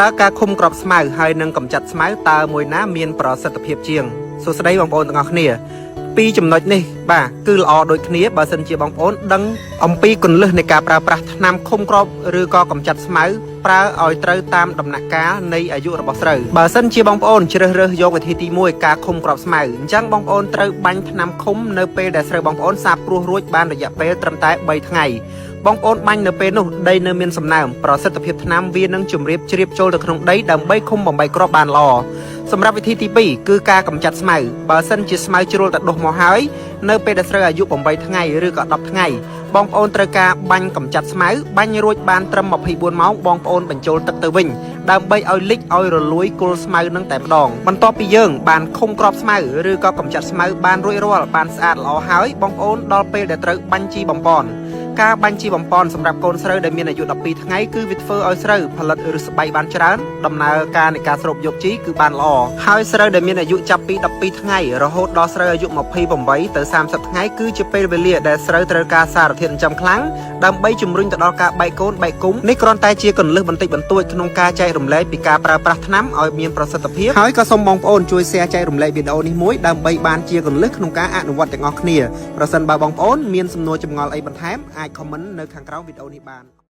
តើការឃុំក្របស្មៅហើយនឹងកម្ចាត់ស្មៅតើមួយណាមានប្រសិទ្ធភាពជាងសួស្តីបងប្អូនទាំងអស់គ្នាពីចំណុចនេះបាទគឺល្អដូចគ្នាបើសិនជាបងប្អូនដឹងអំពីគន្លឹះនៃការប្រើប្រាស់ថ្នាំឃុំក្របឬក៏កម្ចាត់ស្មៅប្រើឲ្យត្រូវតាមដំណាក់កាលនៃអាយុរបស់ស្រូវបើសិនជាបងប្អូនជ្រើសរើសយកវិធីទី1ការឃុំក្របស្មៅអញ្ចឹងបងប្អូនត្រូវបាញ់ថ្នាំឃុំនៅពេលដែលស្រូវបងប្អូនសាបព្រោះរួចបានរយៈពេលត្រឹមតែ3ថ្ងៃបងប្អូនបាញ់នៅពេលនោះដីនៅមានសំណើមប្រសិទ្ធភាពថ្នាំវានឹងជម្រាបជ្រាបចូលទៅក្នុងដីដើម្បីឃុំបំបីគ្រាប់បានល្អសម្រាប់វិធីទី2គឺការកម្ចាត់ស្មៅបើសិនជាស្មៅជ្រុលតែដុះមកហើយនៅពេលដែលស្រូវអាយុ8ថ្ងៃឬក៏10ថ្ងៃបងប្អូនត្រូវការបាញ់កម្ចាត់ស្មៅបាញ់រួចបានត្រឹម24ម៉ោងបងប្អូនបញ្ចូលទឹកទៅវិញដើម្បីឲ្យលិចឲ្យរលួយគល់ស្មៅនឹងតែម្ដងបន្ទាប់ពីយើងបានឃុំក្របស្មៅឬក៏កម្ចាត់ស្មៅបានរួចរាល់បានស្អាតល្អហើយបងប្អូនដល់ពេលដែលត្រូវបាញ់ជីបំពន់ការបាញ់ជីបំពន់សម្រាប់កូនស្រូវដែលមានអាយុ12ថ្ងៃគឺវាធ្វើឲ្យស្រូវផលិតឫសស្បៃបានច្រើនដំណើរការនៃការស្រូបយកជីគឺបានល្អហើយស្រូវដែលមានអាយុចាប់ពី12ថ្ងៃរហូតដល់ស្រូវអាយុ28ទៅ30ថ្ងៃគឺជាពេលវេលាដែលស្រូវត្រូវការសារធាតុចិញ្ចឹមខ្លាំងដើម្បីជំរុញទៅដល់ការបែកកូនបែកគុម្ពនេះគ្រាន់តែជាគន្លឹះបន្តិចបន្តួចក្នុងការចែករំលែកពីការប្រើប្រាស់ថ្នាំឲ្យមានប្រសិទ្ធភាពហើយក៏សូមបងប្អូនជួយ share ចែករំលែកវីដេអូនេះមួយដើម្បីបានជាគន្លឹះក្នុងការអនុវត្តទាំងអស់គ្នាប្រសិនបើបងប្អូនមានសំណួរចម្ងល់អីបន្ថែមអាច comment នៅខាងក្រោមវីដេអូនេះបាន